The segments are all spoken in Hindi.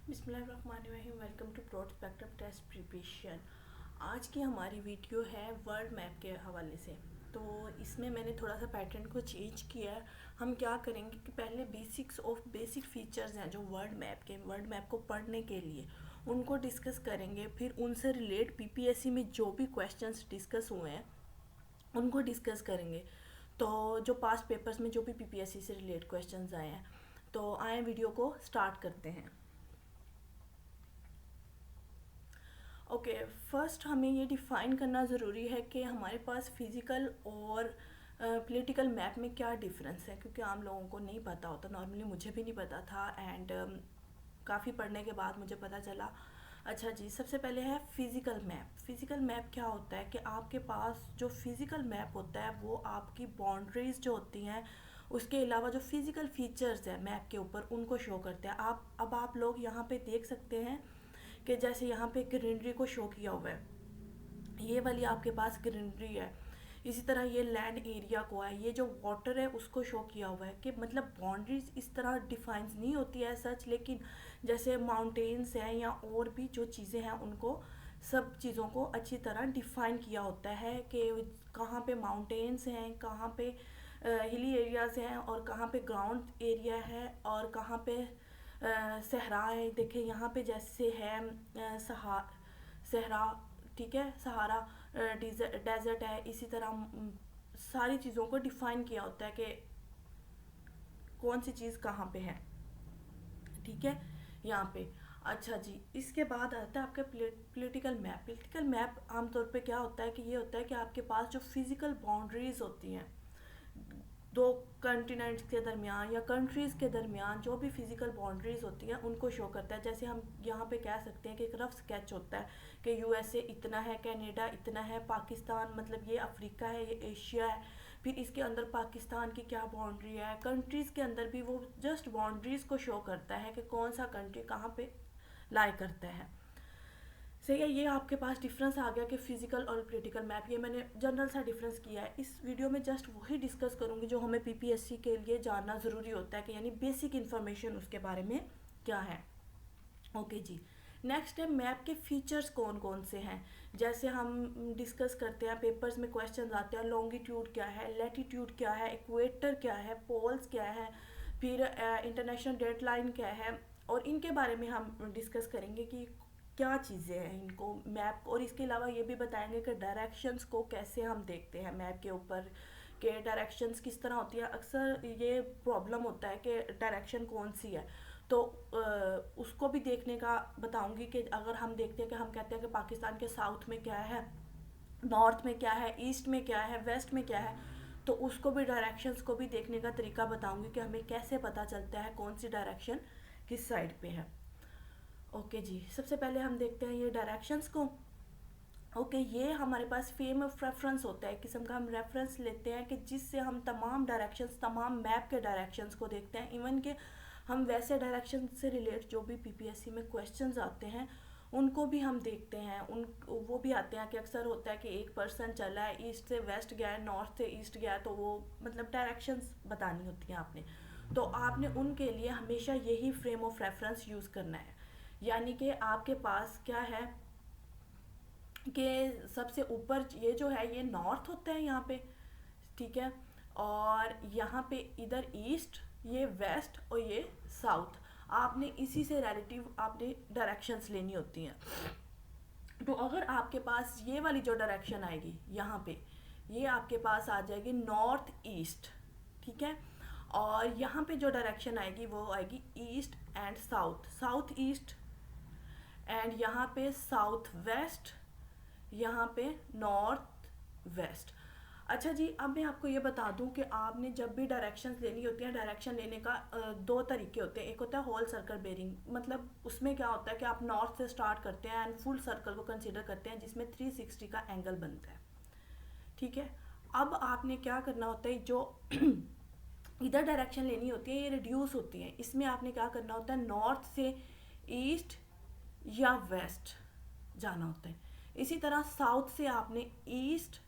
बिस्मिल्लाहिर्रहमानिर्रहीम। Welcome to broad spectrum test preparation. आज की हमारी वीडियो है वर्ल्ड मैप के हवाले से। तो इसमें मैंने थोड़ा सा पैटर्न को चेंज किया है। हम क्या करेंगे कि पहले बेसिक फीचर्स हैं जो वर्ल्ड मैप को पढ़ने के लिए उनको डिस्कस करेंगे। फिर उनसे रिलेट पीपीएससी में जो भी क्वेश्चंस डिस्कस हुए हैं उनको डिस्कस करेंगे। तो जो पास्ट पेपर्स में जो भी पीपीएससी से रिलेट क्वेश्चंस आए हैं, तो आए वीडियो को स्टार्ट करते हैं। ओके, फर्स्ट हमें ये डिफ़ाइन करना ज़रूरी है कि हमारे पास फिज़िकल और पॉलिटिकल मैप में क्या डिफरेंस है, क्योंकि आम लोगों को नहीं पता होता। नॉर्मली मुझे भी नहीं पता था एंड काफ़ी पढ़ने के बाद मुझे पता चला। अच्छा जी, सबसे पहले है फिज़िकल मैप। फिज़िकल मैप क्या होता है कि आपके पास जो फिज़िकल मैप होता है वो आपकी बाउंड्रीज जो होती हैं, उसके अलावा जो फिज़िकल फीचर्स हैं मैप के ऊपर उनको शो करते हैं। आप लोग यहाँ पे देख सकते हैं कि जैसे यहाँ पे ग्रीनरी को शो किया हुआ है, ये वाली आपके पास ग्रीनरी है। इसी तरह ये लैंड एरिया को है, ये जो वाटर है उसको शो किया हुआ है। कि मतलब बाउंड्रीज इस तरह डिफाइंस नहीं होती है सच, लेकिन जैसे माउंटेन्स हैं या और भी जो चीज़ें हैं उनको सब चीज़ों को अच्छी तरह डिफाइन किया होता है कि कहाँ पे माउंटेन्स हैं, कहाँ पे हिली एरियाज़ हैं और कहाँ पे ग्राउंड एरिया है और कहाँ पे सहरा है। देखिए यहाँ पे जैसे है सहरा, ठीक है, सहारा डेजर्ट है। इसी तरह सारी चीज़ों को डिफाइन किया होता है कि कौन सी चीज़ कहाँ पे है, ठीक है, यहाँ पे। अच्छा जी, इसके बाद आता है आपका पॉलिटिकल मैप। पॉलिटिकल मैप आमतौर पे क्या होता है कि ये होता है कि आपके पास जो फिजिकल बाउंड्रीज होती हैं दो कंटिनेंट्स के दरमियान या कंट्रीज़ के दरमियान, जो भी फिजिकल बाउंड्रीज होती हैं उनको शो करता है। जैसे हम यहाँ पे कह सकते हैं कि एक रफ स्केच होता है कि यूएसए इतना है, कनाडा इतना है, पाकिस्तान मतलब ये अफ्रीका है, ये एशिया है। फिर इसके अंदर पाकिस्तान की क्या बाउंड्री है, कंट्रीज़ के अंदर भी वो जस्ट बाउंड्रीज़ को शो करता है कि कौन सा कंट्री कहाँ पे लाई करता है। सही है, ये आपके पास डिफरेंस आ गया कि फिजिकल और पॉलिटिकल मैप। ये मैंने जनरल सा डिफरेंस किया है। इस वीडियो में जस्ट वही डिस्कस करूँगी जो हमें पीपीएससी के लिए जानना ज़रूरी होता है, कि यानी बेसिक इन्फॉर्मेशन उसके बारे में क्या है। ओके जी, नेक्स्ट है मैप के फीचर्स कौन कौन से हैं। जैसे हम डिस्कस करते हैं, पेपर्स में क्वेश्चन आते हैं, लॉन्गिट्यूड क्या है, लैटिट्यूड क्या है, इक्वेटर क्या है, पोल्स क्या है, फिर इंटरनेशनल डेडलाइन क्या है। और इनके बारे में हम डिस्कस करेंगे कि क्या चीज़ें हैं इनको मैप। और इसके अलावा ये भी बताएंगे कि डायरेक्शंस को कैसे हम देखते हैं मैप के ऊपर, कि डायरेक्शंस किस तरह होती है। अक्सर ये प्रॉब्लम होता है कि डायरेक्शन कौन सी है, तो उसको भी देखने का बताऊंगी। कि अगर हम देखते हैं कि हम कहते हैं कि पाकिस्तान के साउथ में क्या है, नॉर्थ में क्या है, ईस्ट में क्या है, वेस्ट में क्या है, तो उसको भी डायरेक्शंस को भी देखने का तरीका बताऊंगी कि हमें कैसे पता चलता है कौन सी डायरेक्शन किस साइड पे है। ओके जी, सबसे पहले हम देखते हैं ये डायरेक्शंस को। ओके, ये हमारे पास फ्रेम ऑफ रेफरेंस होता है, किस्म का हम रेफरेंस लेते हैं कि जिससे हम तमाम डायरेक्शंस, तमाम मैप के डायरेक्शंस को देखते हैं। इवन के हम वैसे डायरेक्शन से रिलेट जो भी पीपीएससी में क्वेश्चंस आते हैं उनको भी हम देखते हैं। उन वो भी आते हैं कि अक्सर होता है कि एक पर्सन चला है, ईस्ट से वेस्ट गया है, नॉर्थ से ईस्ट गया है, तो वो मतलब डायरेक्शंस बतानी होती हैं आपने। तो आपने उनके लिए हमेशा यही फ्रेम ऑफ रेफरेंस यूज़ करना है। यानी कि आपके पास क्या है कि सबसे ऊपर ये जो है ये नॉर्थ होता है यहाँ पे, ठीक है, और यहाँ पे इधर ईस्ट, ये वेस्ट और ये साउथ। आपने इसी से रिलेटिव आपने डायरेक्शंस लेनी होती हैं। तो अगर आपके पास ये वाली जो डायरेक्शन आएगी यहाँ पे, ये आपके पास आ जाएगी नॉर्थ ईस्ट, ठीक है। और यहाँ पे जो डायरेक्शन आएगी वो आएगी east and south, south east, and यहाँ पे साउथ वेस्ट, यहाँ पे नॉर्थ वेस्ट। अच्छा जी, अब मैं आपको ये बता दूं कि आपने जब भी डायरेक्शंस लेनी होती हैं, डायरेक्शन लेने का दो तरीके होते हैं। एक होता है होल सर्कल बेरिंग, मतलब उसमें क्या होता है कि आप नॉर्थ से स्टार्ट करते हैं एंड फुल सर्कल को कंसीडर करते हैं जिसमें 360 का एंगल बनता है, ठीक है। अब आपने क्या करना होता है, जो इधर डायरेक्शन लेनी होती है ये रिड्यूस होती है, इसमें आपने क्या करना होता है, नॉर्थ से ईस्ट या वेस्ट जाना होता है। इसी तरह साउथ से आपने ईस्ट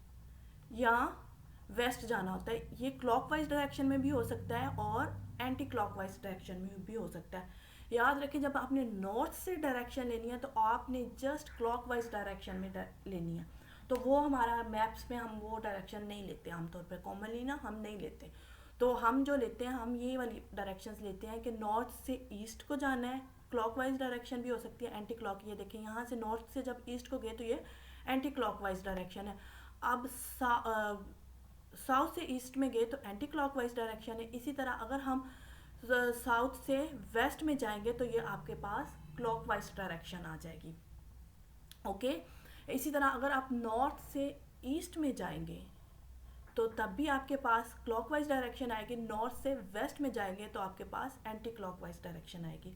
या वेस्ट जाना होता है। ये क्लॉकवाइज डायरेक्शन में भी हो सकता है और एंटी क्लॉकवाइज डायरेक्शन में भी हो सकता है। याद रखें जब आपने नॉर्थ से डायरेक्शन लेनी है तो आपने जस्ट क्लॉकवाइज डायरेक्शन में लेनी है। तो वो हमारा मैप्स में हम वो डायरेक्शन नहीं लेते आमतौर पर, कॉमनली ना हम नहीं लेते। तो हम जो लेते हैं हम ये वाली डायरेक्शंस लेते हैं कि नॉर्थ से ईस्ट को जाना है। क्लॉकवाइज डायरेक्शन भी हो सकती है, एंटी क्लॉक। ये देखें यहाँ से नॉर्थ से जब ईस्ट को गए तो ये एंटी क्लॉकवाइज डायरेक्शन है। अब साउथ से ईस्ट में गए तो एंटी क्लॉकवाइज डायरेक्शन है। इसी तरह अगर हम साउथ से वेस्ट में जाएंगे तो ये आपके पास क्लॉकवाइज डायरेक्शन आ जाएगी। ओके, इसी तरह अगर आप नॉर्थ से ईस्ट में जाएंगे तो तब भी आपके पास क्लॉकवाइज डायरेक्शन आएगी। नॉर्थ से वेस्ट में जाएंगे तो आपके पास एंटी क्लॉकवाइज डायरेक्शन आएगी।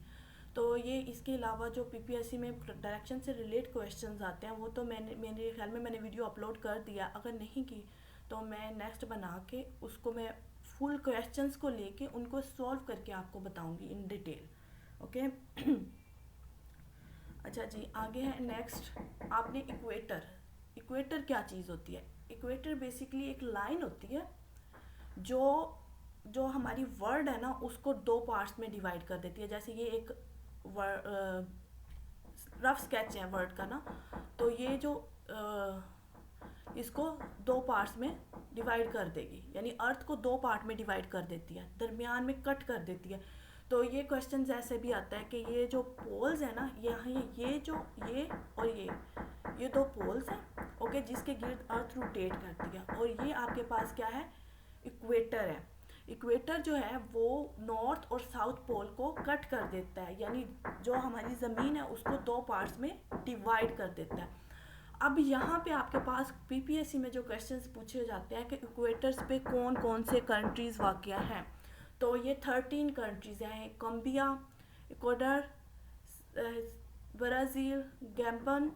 तो ये इसके अलावा जो पीपीएससी में डायरेक्शन से रिलेट क्वेश्चंस आते हैं वो तो मेरे ख्याल में मैंने वीडियो अपलोड कर दिया। अगर नहीं की तो मैं नेक्स्ट बना के उसको मैं फुल क्वेश्चंस को लेके उनको सॉल्व करके आपको बताऊंगी इन डिटेल। ओके अच्छा जी, आगे है नेक्स्ट। आपने इक्वेटर, इक्वेटर क्या चीज़ होती है? इक्वेटर बेसिकली एक लाइन होती है जो जो हमारी वर्ड है ना उसको दो पार्ट्स में डिवाइड कर देती है। जैसे ये एक रफ स्केच है वर्ड का ना, तो ये जो इसको दो पार्ट्स में डिवाइड कर देगी, यानी अर्थ को दो पार्ट में डिवाइड कर देती है, दरमियान में कट कर देती है। तो ये क्वेश्चन ऐसे भी आता है कि ये जो पोल्स है ना, यहाँ ये और ये दो पोल्स हैं, ओके, जिसके गिर्द अर्थ रोटेट करती है। और ये आपके पास क्या है? इक्वेटर है। इक्वेटर जो है वो नॉर्थ और साउथ पोल को कट कर देता है, यानी जो हमारी ज़मीन है उसको दो पार्ट्स में डिवाइड कर देता है। अब यहाँ पे आपके पास पीपीएससी में जो क्वेश्चंस पूछे जाते हैं कि इक्वेटर्स पे कौन कौन से कंट्रीज़ वाक़या हैं, तो ये 13 कंट्रीज़ हैं। कॉम्बिया, Ecuador, Brazil, Gabon,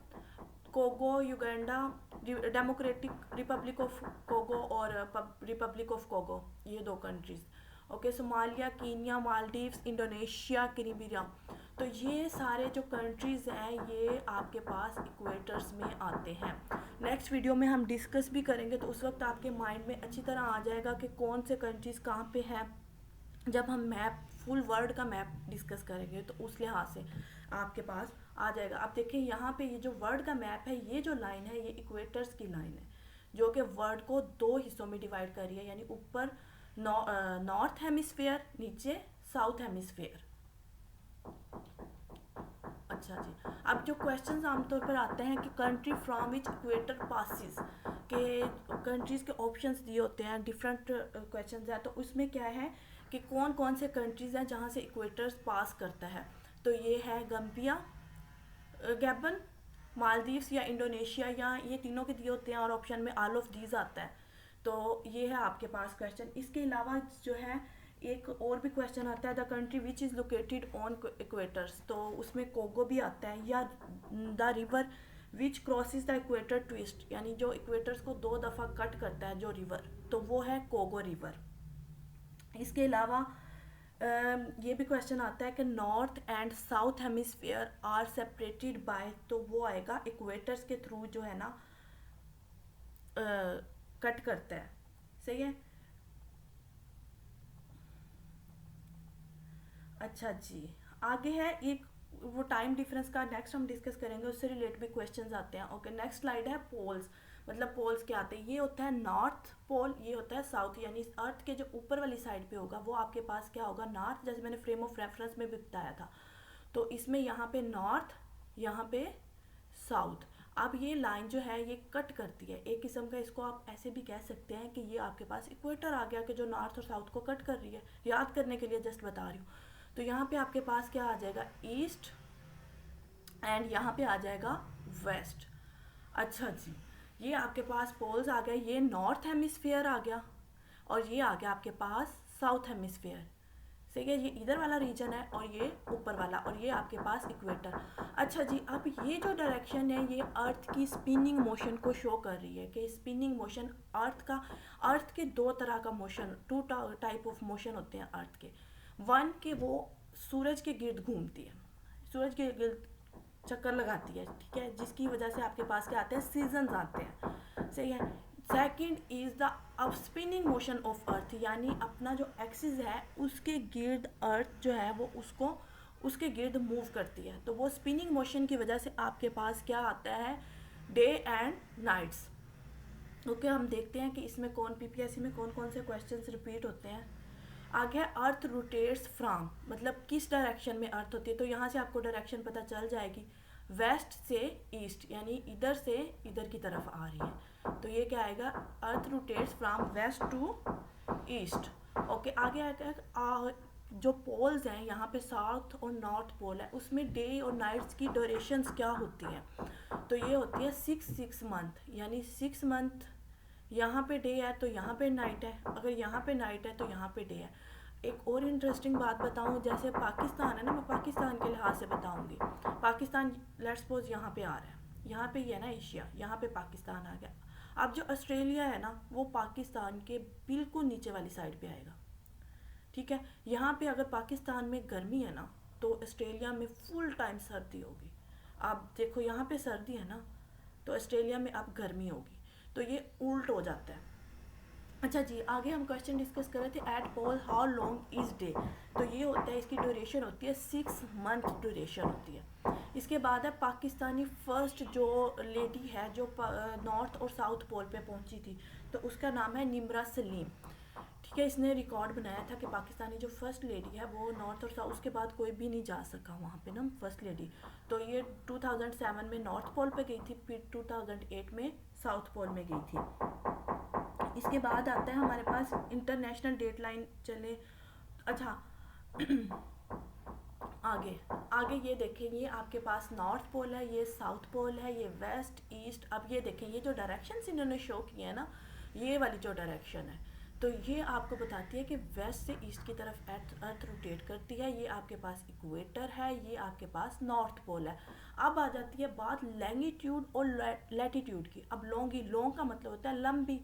कोगो, Uganda, democratic Republic of कोगो और रिपब्लिक ऑफ कोगो, ये दो countries. Okay, Somalia, Kenya, Maldives, Indonesia, कैरिबिया। तो ये सारे जो कंट्रीज़ हैं ये आपके पास इक्वेटर्स में आते हैं। नेक्स्ट वीडियो में हम डिस्कस भी करेंगे, तो उस वक्त आपके माइंड में अच्छी तरह आ जाएगा कि कौन से कंट्रीज़ कहाँ पे हैं। जब हम मैप, फुल वर्ल्ड का मैप डिस्कस करेंगे तो उस लिहाज से आपके पास आ जाएगा। आप देखें यहाँ पे ये जो वर्ल्ड का मैप है, ये जो लाइन है ये इक्वेटर्स की लाइन है, जो कि वर्ल्ड को दो हिस्सों में डिवाइड कर रही है, यानी ऊपर नॉर्थ हेमिस्फेयर, नीचे साउथ हेमिस्फेयर। अच्छा जी, अब जो क्वेश्चंस आमतौर पर आते हैं कि country from which equator passes, के कंट्रीज़ के ऑप्शंस दिए होते हैं, डिफरेंट क्वेश्चंस हैं, तो उसमें क्या है कि कौन कौन से कंट्रीज़ हैं जहाँ से इक्वेटर्स पास करता है। तो ये है गम्बिया, गैबन, मालदीव्स या इंडोनेशिया, या ये तीनों के दिए होते हैं और ऑप्शन में ऑल ऑफ दीज आता है। तो ये है आपके पास क्वेश्चन। इसके अलावा जो है एक और भी क्वेश्चन आता है, the country which is located on equators, तो उसमें कोगो भी आता है, या the river which crosses the equator twist, यानी जो इक्वेटर्स को दो दफ़ा कट करता है जो रिवर, तो वो है कोगो रिवर। इसके अलावा ये भी क्वेश्चन आता है कि north and south hemisphere are separated by, तो वो आएगा इक्वेटर्स के थ्रू जो है ना कट करता है। सही है। अच्छा जी, आगे है एक वो टाइम डिफरेंस का, नेक्स्ट हम डिस्कस करेंगे, उससे रिलेटेड भी क्वेश्चंस आते हैं। ओके, नेक्स्ट स्लाइड है पोल्स। मतलब पोल्स क्या आते हैं? ये होता है नॉर्थ पोल, ये होता है साउथ, यानी अर्थ के जो ऊपर वाली साइड पे होगा वो आपके पास क्या होगा? नॉर्थ। जैसे मैंने फ्रेम ऑफ रेफरेंस में भी बताया था, तो इसमें यहाँ पे नॉर्थ, यहाँ पे साउथ। अब ये लाइन जो है ये कट करती है, एक किस्म का इसको आप ऐसे भी कह सकते हैं कि ये आपके पास इक्वेटर आ गया कि जो नॉर्थ और साउथ को कट कर रही है। याद करने के लिए जस्ट बता रही हूँ। तो यहाँ पे आपके पास क्या आ जाएगा? ईस्ट, एंड यहाँ पे आ जाएगा वेस्ट। अच्छा जी, ये आपके पास पोल्स आ गए, ये नॉर्थ हेमिस्फीयर आ गया और ये आ गया आपके पास साउथ हेमिस्फीयर। सही है, ये इधर वाला रीजन है और ये ऊपर वाला, और ये आपके पास इक्वेटर। अच्छा जी, अब ये जो डायरेक्शन है ये अर्थ की स्पिनिंग मोशन को शो कर रही है कि स्पिनिंग मोशन अर्थ के दो तरह का motion, two type of motion होते हैं अर्थ के। वन के वो सूरज के गिर्द घूमती है, सूरज के गिर्द चक्कर लगाती है, ठीक है, जिसकी वजह से आपके पास क्या आते हैं? सीजन्स आते हैं। सही है। सेकंड इज द अब स्पिनिंग मोशन ऑफ अर्थ, यानी अपना जो एक्सिस है उसके गिर्द अर्थ जो है वो उसको उसके गिर्द मूव करती है। तो वो स्पिनिंग मोशन की वजह से आपके पास क्या आता है, डे एंड नाइट्स। ओके, हम देखते हैं कि इसमें कौन पीपीएससी में कौन कौन से क्वेश्चंस रिपीट होते हैं। आगे अर्थ रोटेट्स फ्रॉम, मतलब किस डायरेक्शन में अर्थ होती है, तो यहाँ से आपको डायरेक्शन पता चल जाएगी, वेस्ट से ईस्ट, यानी इधर से इधर की तरफ आ रही है। तो ये क्या आएगा, earth rotates from west to east. Okay, आगे आएगा जो पोल्स हैं यहाँ पे साउथ और नॉर्थ पोल है, उसमें डे और नाइट्स की ड्यूरेशंस क्या होती हैं, तो ये होती है 6 मंथ, यानी 6 मंथ यहाँ पे डे है तो यहाँ पे नाइट है, अगर यहाँ पे नाइट है तो यहाँ पे डे है। एक और इंटरेस्टिंग बात बताऊँ, जैसे पाकिस्तान है ना, मैं पाकिस्तान के लिहाज से बताऊँगी। पाकिस्तान लेट्स सपोज यहाँ पे आ रहा है, यहाँ पे ये है ना एशिया, यहाँ पे पाकिस्तान आ गया। अब जो ऑस्ट्रेलिया है ना, वो पाकिस्तान के बिल्कुल नीचे वाली साइड पे आएगा, ठीक है। यहाँ पे अगर पाकिस्तान में गर्मी है ना, तो ऑस्ट्रेलिया में फुल टाइम सर्दी होगी। आप देखो यहाँ पे सर्दी है ना, तो ऑस्ट्रेलिया में अब गर्मी होगी, तो ये उल्ट हो जाता है। अच्छा जी, आगे हम क्वेश्चन डिस्कस कर रहे थे, at pole how long is day, तो ये होता है, इसकी ड्यूरेशन होती है 6 मंथ ड्यूरेशन होती है। इसके बाद है पाकिस्तानी फर्स्ट जो लेडी है जो नॉर्थ और साउथ पोल पे पहुंची थी, तो उसका नाम है निम्रा सलीम, ठीक है। इसने रिकॉर्ड बनाया था कि पाकिस्तानी जो फर्स्ट लेडी है वो नॉर्थ और साउथ, उसके बाद कोई भी नहीं जा सका वहाँ पे ना, फर्स्ट लेडी। तो ये 2007 में नॉर्थ पोल पे गई थी, फिर 2008 में साउथ पोल में गई थी। इसके बाद आता है हमारे पास इंटरनेशनल डेडलाइन चले। अच्छा आगे आगे ये देखें, ये आपके पास नॉर्थ पोल है, ये साउथ पोल है, ये वेस्ट ईस्ट। अब ये देखें, ये जो डायरेक्शंस इन्होंने शो किए हैं ना, ये वाली जो डायरेक्शन है, तो ये आपको बताती है कि वेस्ट से ईस्ट की तरफ अर्थ रोटेट करती है। ये आपके पास इक्वेटर है, ये आपके पास नॉर्थ पोल है। अब आ जाती है बात लैंगिट्यूड और लैटिट्यूड की। अब लॉन्ग का मतलब होता है लंबी,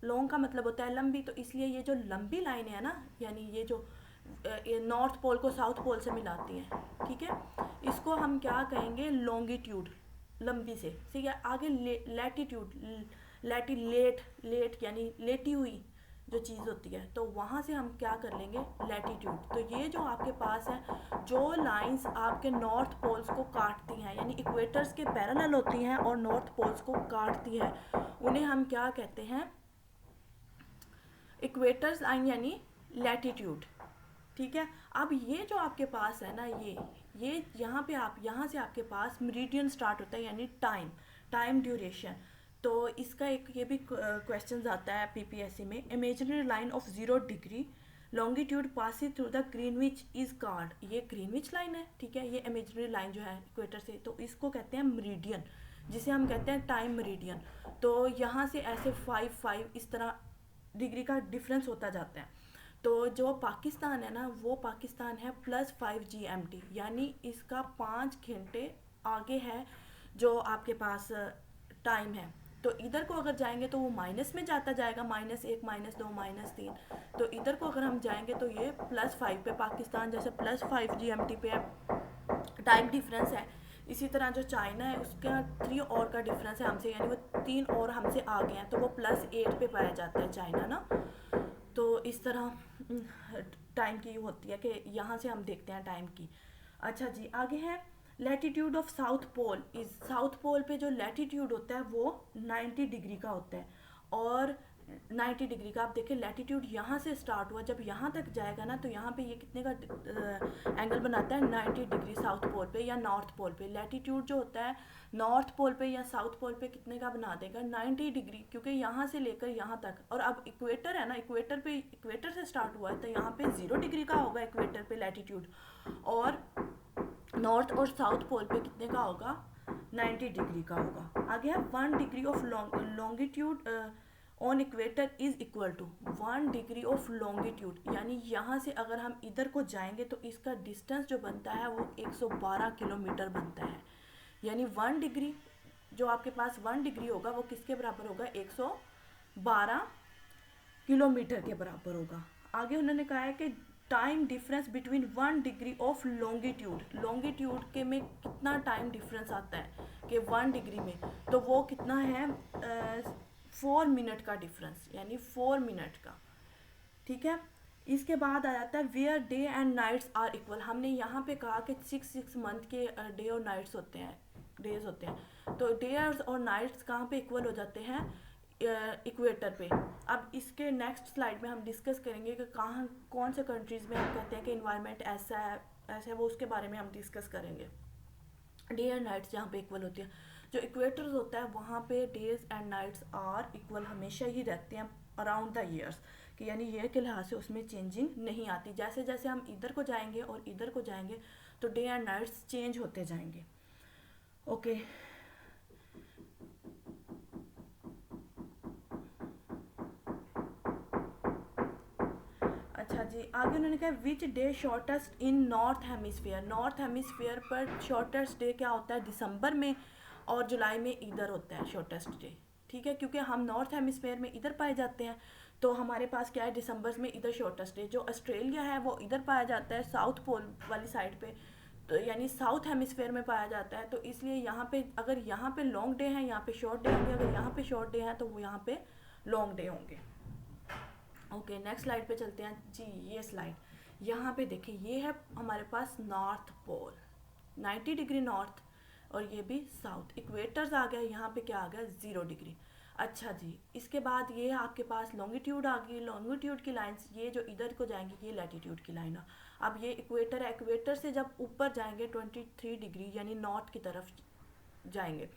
लॉन्ग का मतलब होता है लंबी, तो इसलिए ये जो लंबी लाइन है ना, यानी ये जो नॉर्थ पोल को साउथ पोल से मिलाती हैं, ठीक है, इसको हम क्या कहेंगे, लॉन्गिट्यूड, लंबी से, ठीक है। आगे लैटिट्यूड, लेट यानी लेटी हुई जो चीज़ होती है, तो वहाँ से हम क्या कर लेंगे, लैटिट्यूड। तो ये जो आपके पास है, जो लाइंस आपके नॉर्थ पोल्स को काटती हैं, यानी इक्वेटर्स के पैरेलल होती हैं और नॉर्थ पोल्स को काटती है, उन्हें हम क्या कहते हैं, इक्वेटर्स लाइन यानी लैटिट्यूड, ठीक है। अब ये जो आपके पास है ना, ये यहाँ पे आप, यहाँ से आपके पास मेरिडियन स्टार्ट होता है, यानी टाइम ड्यूरेशन। तो इसका एक ये भी क्वेश्चन आता है पीपीएससी में, imaginary line of 0 degree longitude passing through the Greenwich is called, ये ग्रीनविच लाइन है, ठीक है। ये इमेजिनरी लाइन जो है इक्वेटर से, तो इसको कहते हैं मेरिडियन, जिसे हम कहते हैं टाइम मेरिडियन। तो यहाँ से ऐसे 5 इस तरह डिग्री का डिफरेंस होता जाता है। तो जो पाकिस्तान है ना, वो पाकिस्तान है +5 GMT, यानी इसका 5 घंटे आगे है जो आपके पास टाइम है। तो इधर को अगर जाएंगे तो वो माइनस में जाता जाएगा, -1 -2 -3। तो इधर को अगर हम जाएंगे तो ये +5 पे, पाकिस्तान जैसे +5 GMT पे टाइम डिफरेंस है। इसी तरह जो चाइना है उसका 3 और का डिफरेंस है हमसे, यानी वो 3 और हमसे आगे हैं, तो वो +8 पे पाया जाता है चाइना ना। तो इस तरह टाइम की होती है कि यहाँ से हम देखते हैं टाइम की। अच्छा जी, आगे है latitude of south pole is, south pole पे जो लैटिट्यूड होता है वो 90 डिग्री का होता है, और 90 डिग्री का आप देखें लैटिट्यूड यहाँ से स्टार्ट हुआ, जब यहाँ तक जाएगा ना, तो यहाँ पे ये कितने का एंगल बनाता है, 90 डिग्री साउथ पोल पे या नॉर्थ पोल पे। लैटिट्यूड जो होता है नॉर्थ पोल पे या साउथ पोल पे कितने का बना देगा, 90 डिग्री, क्योंकि यहाँ से लेकर यहाँ तक। और अब इक्वेटर है ना, इक्वेटर से स्टार्ट हुआ है, तो यहाँ पे 0 डिग्री का होगा इक्वेटर पे लैटिट्यूड, और नॉर्थ और साउथ पोल पे कितने का होगा, 90 डिग्री का होगा। आगे है 1 degree of longitude on equator is equal to 1 degree of longitude, यानी यहाँ से अगर हम इधर को जाएंगे तो इसका डिस्टेंस जो बनता है वो 112 किलोमीटर बनता है। यानी 1 डिग्री जो आपके पास 1 डिग्री होगा वो किसके बराबर होगा, 112 किलोमीटर के बराबर होगा। आगे उन्होंने कहा है कि time difference between 1 degree of longitude के में कितना टाइम डिफरेंस आता है कि 1 डिग्री में, तो वो कितना है, 4 मिनट का डिफरेंस, यानी 4 मिनट का, ठीक है। इसके बाद आ जाता है where day and nights are equal. हमने यहाँ पे कहा कि 6 मंथ के डे और नाइट्स होते हैं, डेज होते हैं। तो डेज और नाइट्स कहाँ पे इक्वल हो जाते हैं? इक्वेटर पे। अब इसके नेक्स्ट स्लाइड में हम डिस्कस करेंगे कि कहाँ कौन से कंट्रीज़ में हम कहते हैं कि इन्वायरमेंट ऐसा है वो उसके बारे में हम डिस्कस करेंगे। डे एंड नाइट्स जहाँ पे इक्वल होती है, जो इक्वेटर्स होता है वहाँ पे days and nights are equal हमेशा ही रहते हैं अराउंड द ईयर्स, कि यानी ईयर के लिहाज से उसमें चेंजिंग नहीं आती। जैसे जैसे हम इधर को जाएंगे और इधर को जाएंगे तो डे एंड नाइट्स चेंज होते जाएंगे। ओके अच्छा जी, आगे उन्होंने कहा which day shortest in north hemisphere. North hemisphere पर शॉर्टेस्ट डे क्या होता है? दिसंबर में, और जुलाई में इधर होता है शॉर्टेस्ट डे। ठीक है, क्योंकि हम नॉर्थ हेमिसफेयर में इधर पाए जाते हैं, तो हमारे पास क्या है, दिसंबर में इधर शॉर्टेस्ट डे। जो ऑस्ट्रेलिया है वो इधर पाया जाता है साउथ पोल वाली साइड पे, तो यानी साउथ हेमिसफेयर में पाया जाता है। तो इसलिए यहाँ पे अगर यहाँ पे लॉन्ग डे है, यहाँ पे शॉर्ट डे होंगे, अगर यहाँ पे शॉर्ट डे है तो वो यहाँ पे लॉन्ग डे होंगे। ओके नेक्स्ट स्लाइड पे चलते हैं जी। ये स्लाइड यहाँ पे देखिए, ये है हमारे पास नॉर्थ पोल 90 डिग्री नॉर्थ, और ये भी साउथ। इक्वेटर्स आ गया, यहाँ पे क्या आ गया? 0 डिग्री। अच्छा जी, इसके बाद ये आपके पास लॉन्गिट्यूड आ गई। लॉन्गिट्यूड की लाइंस ये जो इधर को जाएंगी ये लैटिट्यूड की लाइन है। अब ये इक्वेटर है, इक्वेटर से जब ऊपर जाएंगे 23 डिग्री यानी नॉर्थ की तरफ जाएंगे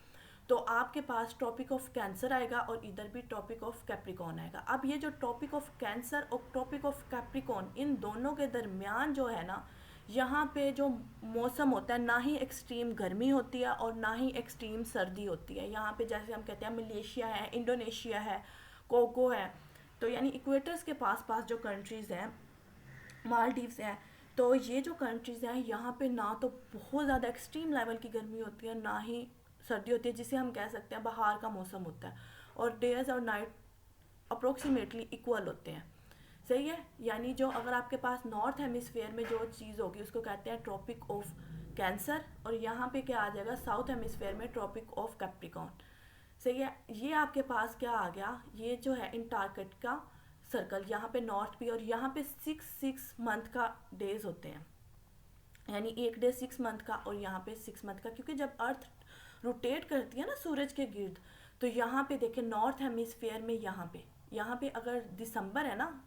तो आपके पास ट्रॉपिक ऑफ कैंसर आएगा और इधर भी ट्रॉपिक ऑफ कैप्रिकॉन आएगा। अब ये जो ट्रॉपिक ऑफ कैंसर और ट्रॉपिक ऑफ कैप्रिकॉन, इन दोनों के दरमियान जो है ना, यहाँ पे जो मौसम होता है, ना ही एक्सट्रीम गर्मी होती है और ना ही एक्सट्रीम सर्दी होती है। यहाँ पे जैसे हम कहते हैं मलेशिया है, इंडोनेशिया है, कोको है, तो यानी इक्वेटर्स के पास पास जो कंट्रीज़ हैं, मालदीव्स हैं, तो ये जो कंट्रीज़ हैं यहाँ पे ना तो बहुत ज़्यादा एक्सट्रीम लेवल की गर्मी होती है, ना ही सर्दी होती है, जिसे हम कह सकते हैं बाहर का मौसम होता है। और डेज और नाइट अप्रोक्सीमेटली इक्वल होते हैं। सही है, यानी जो अगर आपके पास नॉर्थ हेमिसफेयर में जो चीज़ होगी उसको कहते हैं ट्रॉपिक ऑफ कैंसर, और यहाँ पे क्या आ जाएगा? साउथ हेमिसफेयर में ट्रॉपिक ऑफ कैप्रिकॉन। सही है, ये आपके पास क्या आ गया? ये जो है अंटार्कटिका सर्कल, यहाँ पे नॉर्थ भी, और यहाँ पे 6 मंथ का डेज होते हैं, यानी एक डे 6 मंथ का और यहाँ पे 6 मंथ का, क्योंकि जब अर्थ रोटेट करती है ना सूरज के गिर्द, तो यहाँ पे देखें नॉर्थ हेमिसफेयर में यहाँ पे अगर दिसंबर है ना,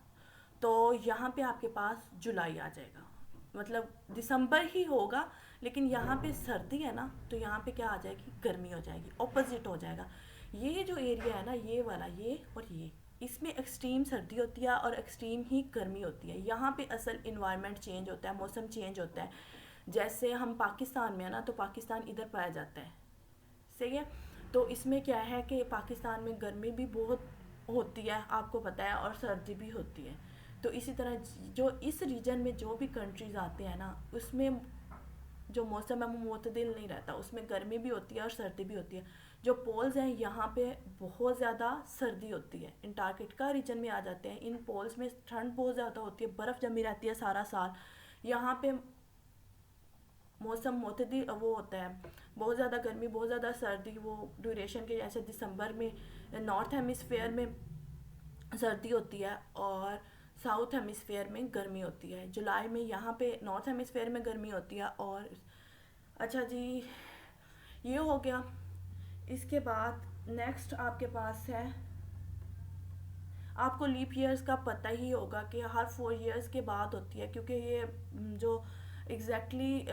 तो यहाँ पे आपके पास जुलाई आ जाएगा, मतलब दिसंबर ही होगा, लेकिन यहाँ पे सर्दी है ना, तो यहाँ पे क्या आ जाएगी? गर्मी हो जाएगी, ऑपोजिट हो जाएगा। ये जो एरिया है ना, ये वाला, ये और ये, इसमें एक्सट्रीम सर्दी होती है और एक्सट्रीम ही गर्मी होती है। यहाँ पे असल इन्वायरमेंट चेंज होता है, मौसम चेंज होता है। जैसे हम पाकिस्तान में है ना, तो पाकिस्तान इधर पाया जाता है। सही है, तो इसमें क्या है कि पाकिस्तान में गर्मी भी बहुत होती है, आपको पता है, और सर्दी भी होती है। तो इसी तरह जो इस रीजन में जो भी कंट्रीज़ आते हैं ना, उसमें जो मौसम है वो मुतदिल नहीं रहता, उसमें गर्मी भी होती है और सर्दी भी होती है। जो पोल्स हैं यहाँ पे बहुत ज़्यादा सर्दी होती है, अंटार्कटिका रीजन में आ जाते हैं, इन पोल्स में ठंड बहुत ज़्यादा होती है, बर्फ़ जमी रहती है सारा साल। यहाँ पे मौसम मोतदी वो होता है, बहुत ज़्यादा गर्मी, बहुत ज़्यादा सर्दी, वो ड्यूरेशन के, जैसे दिसंबर में नॉर्थ हेमिसफेयर में सर्दी होती है और साउथ हेमिसफेयर में गर्मी होती है। जुलाई में यहाँ पे नॉर्थ हेमिसफेयर में गर्मी होती है। और अच्छा जी, ये हो गया। इसके बाद नेक्स्ट आपके पास है, आपको लीप ईयर्स का पता ही होगा कि हर 4 ईयर्स के बाद होती है, क्योंकि ये जो एग्जैक्टली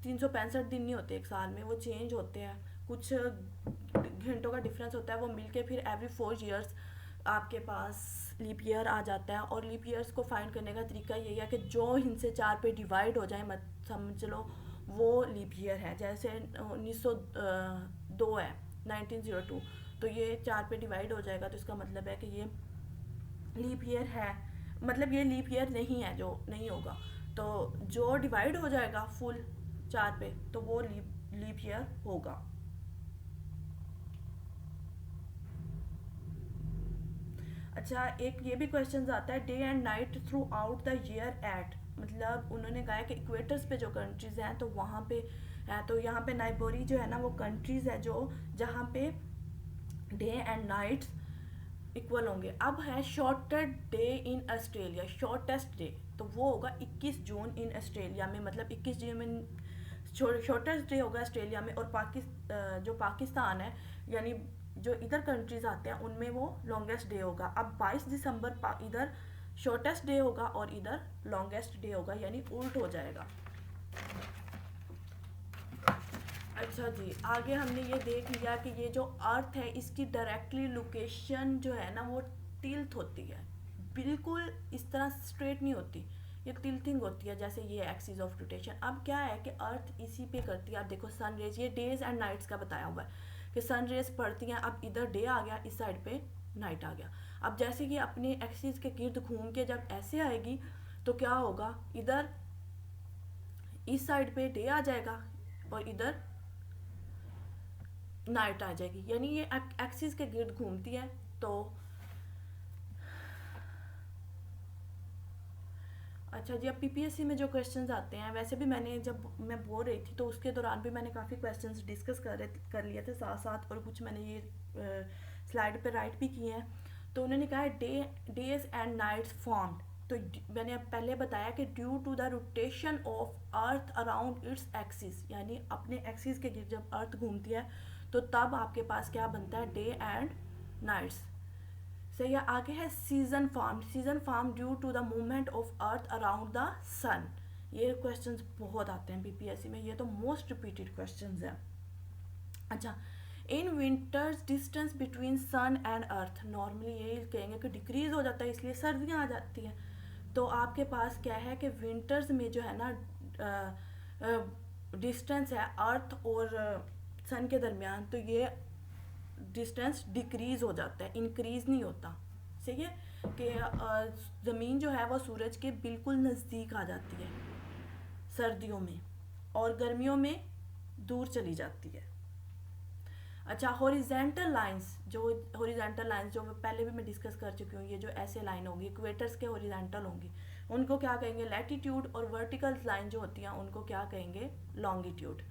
365 दिन नहीं होते एक साल में, वो चेंज होते हैं, कुछ घंटों का डिफरेंस होता है, वो मिलके फिर एवरी 4 ईयर्स आपके पास लीप ईयर आ जाता है। और लीप ईयर्स को फाइंड करने का तरीका यही है कि जो इनसे 4 पे डिवाइड हो जाए, मत समझ लो वो लीप ईयर है। जैसे 1902 है, 1902, तो ये 4 पे डिवाइड हो जाएगा, तो इसका मतलब है कि ये लीप ईयर है, मतलब ये लीप ईयर नहीं है, जो नहीं होगा। तो जो डिवाइड हो जाएगा फुल 4 पे, तो वो लीप ईयर होगा। अच्छा, एक ये भी क्वेश्चन आता है, day and night throughout the year at, मतलब उन्होंने कहा है कि इक्वेटर्स पे जो कंट्रीज हैं तो वहाँ पे है, तो यहाँ पे नाइबोरी जो है ना, वो कंट्रीज है जो जहाँ पे डे एंड नाइट्स इक्वल होंगे। अब है shorter day in Australia, shortest day, तो वो होगा 21 जून इन ऑस्ट्रेलिया में, मतलब 21 जून में शॉर्टेस्ट डे होगा ऑस्ट्रेलिया में। और जो पाकिस्तान है, यानी जो इधर कंट्रीज आते हैं उनमें वो लॉन्गेस्ट डे होगा। अब 22 दिसंबर इधर शॉर्टेस्ट डे होगा और इधर लॉन्गेस्ट डे होगा, यानी उल्ट हो जाएगा। अच्छा जी, आगे हमने ये देख लिया कि ये जो अर्थ है इसकी डायरेक्टली लोकेशन जो है ना वो टिल्ट होती है, बिल्कुल इस तरह स्ट्रेट नहीं होती, ये टिल्टिंग होती है, जैसे ये एक्सिस ऑफ रोटेशन। अब क्या है कि अर्थ इसी पे करती है। आप देखो सन रेज, ये डेज एंड नाइट्स का बताया हुआ है कि सन रेज पड़ती हैं, अब इधर डे आ गया, इस साइड पे नाइट आ गया। अब जैसे कि अपने एक्सिस के गिर्द घूम के जब ऐसे आएगी तो क्या होगा, इधर इस साइड पे डे आ जाएगा और इधर नाइट आ जाएगी, यानी ये एक्सिस के गिर्द घूमती है। तो अच्छा जी, अब पीपीएससी में जो क्वेश्चंस आते हैं, वैसे भी मैंने जब मैं बोल रही थी तो उसके दौरान भी मैंने काफ़ी क्वेश्चंस डिस्कस कर लिए थे साथ साथ, और कुछ मैंने ये स्लाइड पे राइट भी किए हैं। तो उन्होंने कहा है डेज एंड नाइट्स फॉर्म्ड। तो मैंने अब पहले बताया कि due to the rotation of earth around its axis, यानी अपने एक्सिस के गिर्द जब अर्थ घूमती है तो तब आपके पास क्या बनता है, डे एंड नाइट्स। सही है। आगे है season form. Season form due to the movement of earth around the sun. ये क्वेश्चंस बहुत आते हैं बीपीएससी में, ये तो मोस्ट रिपीटेड क्वेश्चंस हैं। अच्छा, in winters distance between sun and earth, normally यही कहेंगे कि डिक्रीज हो जाता है, इसलिए सर्दियाँ आ जाती हैं। तो आपके पास क्या है कि विंटर्स में जो है ना डिस्टेंस है अर्थ और सन के दरमियान, तो ये डिस्टेंस डिक्रीज हो जाता है, इंक्रीज नहीं होता। सही है कि ज़मीन जो है वो सूरज के बिल्कुल नज़दीक आ जाती है सर्दियों में, और गर्मियों में दूर चली जाती है। अच्छा, हॉरिजेंटल लाइंस, जो हॉरिजेंटल लाइंस जो पहले भी मैं डिस्कस कर चुकी हूँ, ये जो ऐसे लाइन होगी इक्वेटर्स के हॉरिजेंटल होंगी, उनको क्या कहेंगे, लैटिट्यूड। और वर्टिकल लाइन जो होती हैं उनको क्या कहेंगे, लॉन्गिट्यूड।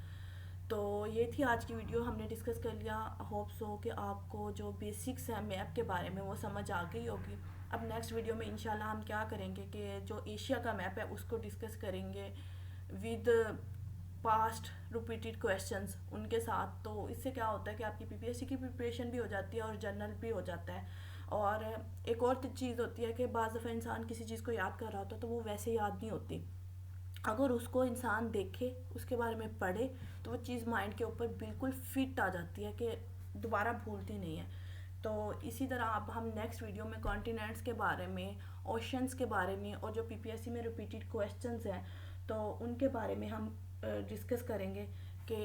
तो ये थी आज की वीडियो, हमने डिस्कस कर लिया। होप सो कि आपको जो बेसिक्स हैं मैप के बारे में वो समझ आ गई होगी। अब नेक्स्ट वीडियो में इंशाल्लाह हम क्या करेंगे कि जो एशिया का मैप है उसको डिस्कस करेंगे विद पास्ट रिपीटेड क्वेश्चंस उनके साथ। तो इससे क्या होता है कि आपकी पीपीएससी की प्रिपरेशन भी हो जाती है और जनरल भी हो जाता है। और एक और चीज़ होती है कि बाज़ दफ़ा इंसान किसी चीज़ को याद कर रहा होता है तो वो वैसे याद नहीं होती, अगर उसको इंसान देखे, उसके बारे में पढ़े, तो वो चीज़ माइंड के ऊपर बिल्कुल फिट आ जाती है कि दोबारा भूलती नहीं है। तो इसी तरह अब हम नेक्स्ट वीडियो में कॉन्टिनेंट्स के बारे में, ओशंस के बारे में, और जो पीपीएससी में रिपीटेड क्वेश्चंस हैं तो उनके बारे में हम डिस्कस करेंगे कि